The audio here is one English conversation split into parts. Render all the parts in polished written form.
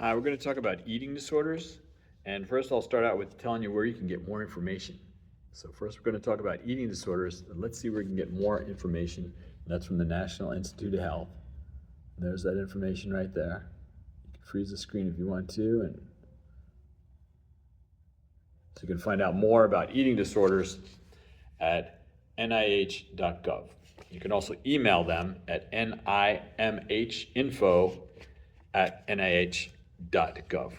We're going to talk about eating disorders. And first, I'll start out with telling you where you can get more information. So, first, we're going to talk about eating disorders. And let's see where you can get more information. And that's from the National Institute of Health. And there's that information right there. You can freeze the screen if you want to. And so, you can find out more about eating disorders at nih.gov. You can also email them at nimhinfo@nih.gov.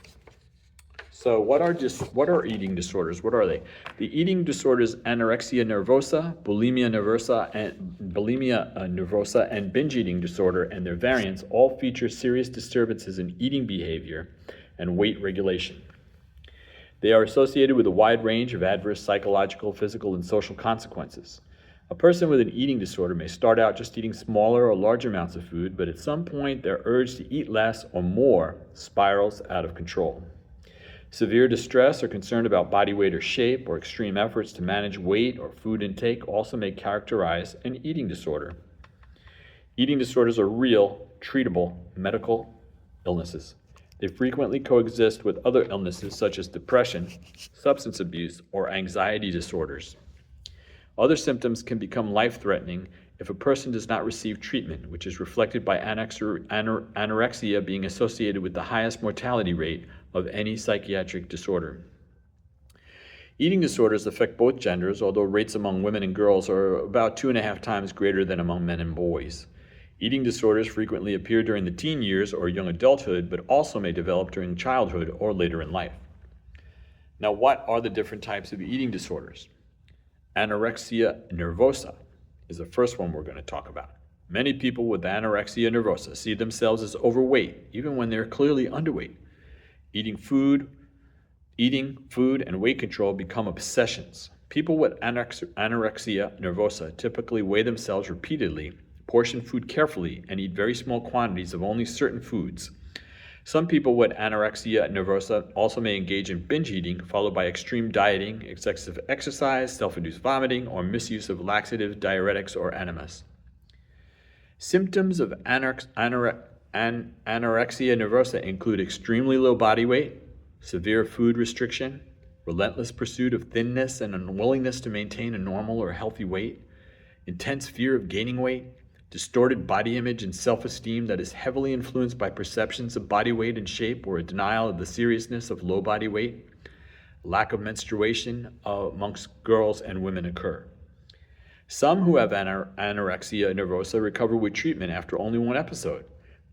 So what are eating disorders? What are they? The eating disorders anorexia nervosa, bulimia nervosa, and binge eating disorder and their variants all feature serious disturbances in eating behavior and weight regulation. They are associated with a wide range of adverse psychological, physical, and social consequences. A person with an eating disorder may start out just eating smaller or large amounts of food, but at some point their urge to eat less or more spirals out of control. Severe distress or concern about body weight or shape, or extreme efforts to manage weight or food intake also may characterize an eating disorder. Eating disorders are real, treatable medical illnesses. They frequently coexist with other illnesses such as depression, substance abuse, or anxiety disorders. Other symptoms can become life-threatening if a person does not receive treatment, which is reflected by anorexia being associated with the highest mortality rate of any psychiatric disorder. Eating disorders affect both genders, although rates among women and girls are about 2.5 times greater than among men and boys. Eating disorders frequently appear during the teen years or young adulthood, but also may develop during childhood or later in life. Now, what are the different types of eating disorders? Anorexia nervosa is the first one we're going to talk about. Many people with anorexia nervosa see themselves as overweight, even when they're clearly underweight. Eating food, and weight control become obsessions. People with anorexia nervosa typically weigh themselves repeatedly, portion food carefully, and eat very small quantities of only certain foods. Some people with anorexia nervosa also may engage in binge eating, followed by extreme dieting, excessive exercise, self-induced vomiting, or misuse of laxatives, diuretics, or enemas. Symptoms of anorexia nervosa include extremely low body weight, severe food restriction, relentless pursuit of thinness and unwillingness to maintain a normal or healthy weight, intense fear of gaining weight, distorted body image and self-esteem that is heavily influenced by perceptions of body weight and shape, or a denial of the seriousness of low body weight. Lack of menstruation amongst girls and women occur. Some who have anorexia nervosa recover with treatment after only one episode.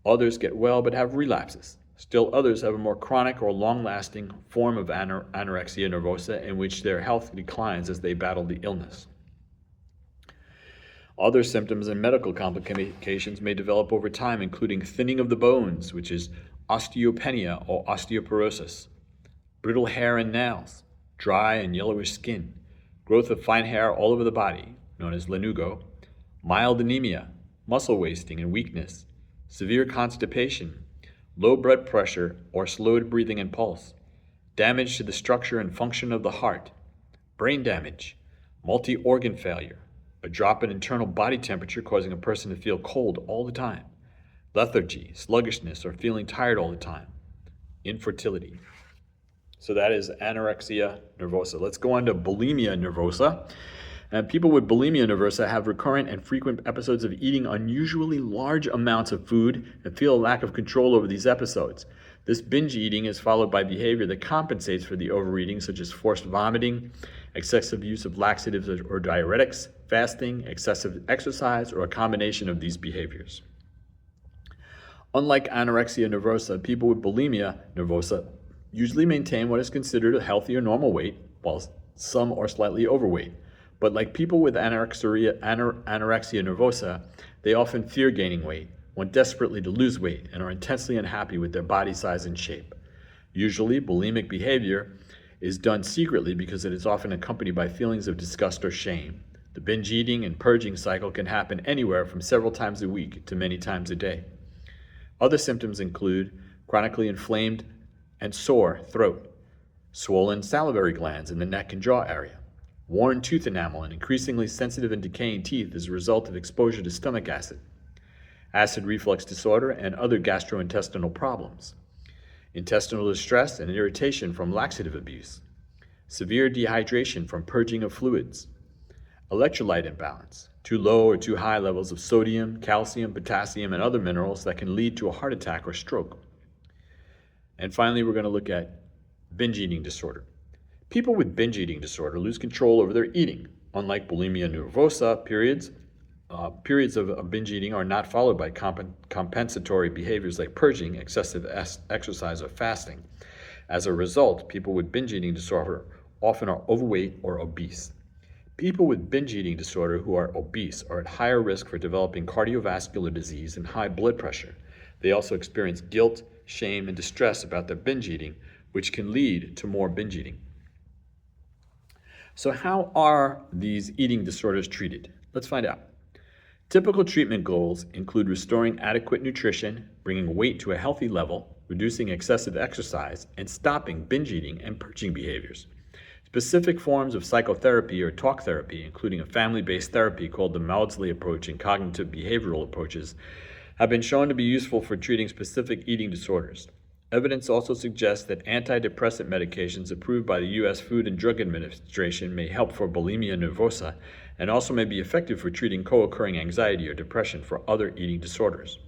Others get well but have relapses. Still others have a more chronic or long-lasting form of anorexia nervosa in which their health declines as they battle the illness. Other symptoms and medical complications may develop over time, including thinning of the bones, which is osteopenia or osteoporosis, brittle hair and nails, dry and yellowish skin, growth of fine hair all over the body, known as lanugo, mild anemia, muscle wasting and weakness, severe constipation, low blood pressure or slowed breathing and pulse, damage to the structure and function of the heart, brain damage, multi-organ failure, a drop in internal body temperature causing a person to feel cold all the time, lethargy, sluggishness, or feeling tired all the time, infertility. So that is anorexia nervosa. Let's go on to bulimia nervosa. And people with bulimia nervosa have recurrent and frequent episodes of eating unusually large amounts of food and feel a lack of control over these episodes. This binge eating is followed by behavior that compensates for the overeating, such as forced vomiting, excessive use of laxatives or diuretics, fasting, excessive exercise, or a combination of these behaviors. Unlike anorexia nervosa, people with bulimia nervosa usually maintain what is considered a healthy or normal weight, while some are slightly overweight. But like people with anorexia nervosa, they often fear gaining weight, want desperately to lose weight, and are intensely unhappy with their body size and shape. Usually, bulimic behavior is done secretly because it is often accompanied by feelings of disgust or shame. The binge eating and purging cycle can happen anywhere from several times a week to many times a day. Other symptoms include chronically inflamed and sore throat, swollen salivary glands in the neck and jaw area, worn tooth enamel, and increasingly sensitive and decaying teeth as a result of exposure to stomach acid reflux disorder, and other gastrointestinal problems. intestinal distress and irritation from laxative abuse, severe dehydration from purging of fluids, electrolyte imbalance, too low or too high levels of sodium, calcium, potassium, and other minerals that can lead to a heart attack or stroke. And finally, we're going to look at binge eating disorder. People with binge eating disorder lose control over their eating. Unlike bulimia nervosa, periods of binge eating are not followed by compensatory behaviors like purging, excessive exercise, or fasting. As a result, people with binge eating disorder often are overweight or obese. People with binge eating disorder who are obese are at higher risk for developing cardiovascular disease and high blood pressure. They also experience guilt, shame, and distress about their binge eating, which can lead to more binge eating. So how are these eating disorders treated? Let's find out. Typical treatment goals include restoring adequate nutrition, bringing weight to a healthy level, reducing excessive exercise, and stopping binge eating and purging behaviors. Specific forms of psychotherapy or talk therapy, including a family-based therapy called the Maudsley approach and cognitive behavioral approaches, have been shown to be useful for treating specific eating disorders. Evidence also suggests that antidepressant medications approved by the U.S. Food and Drug Administration may help for bulimia nervosa and also may be effective for treating co-occurring anxiety or depression for other eating disorders.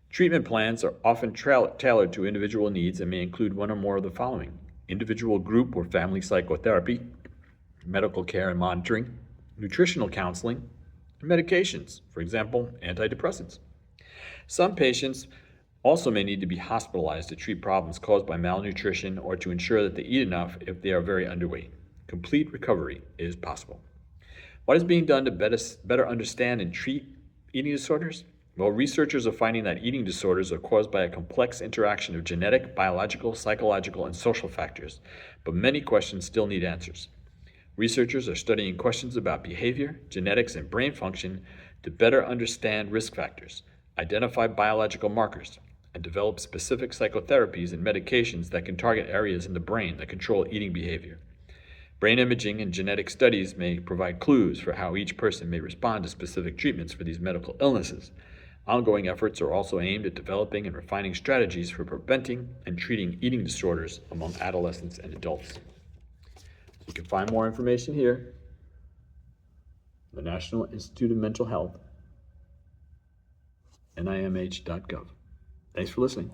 Treatment plans are often tailored to individual needs and may include one or more of the following: individual, group, or family psychotherapy, medical care and monitoring, nutritional counseling, and medications, for example, antidepressants. Some patients also may need to be hospitalized to treat problems caused by malnutrition or to ensure that they eat enough if they are very underweight. Complete recovery is possible. What is being done to better understand and treat eating disorders? Well, researchers are finding that eating disorders are caused by a complex interaction of genetic, biological, psychological, and social factors, but many questions still need answers. Researchers are studying questions about behavior, genetics, and brain function to better understand risk factors, identify biological markers, and develop specific psychotherapies and medications that can target areas in the brain that control eating behavior. Brain imaging and genetic studies may provide clues for how each person may respond to specific treatments for these medical illnesses. Ongoing efforts are also aimed at developing and refining strategies for preventing and treating eating disorders among adolescents and adults. You can find more information here, the National Institute of Mental Health, NIMH.gov. Thanks for listening.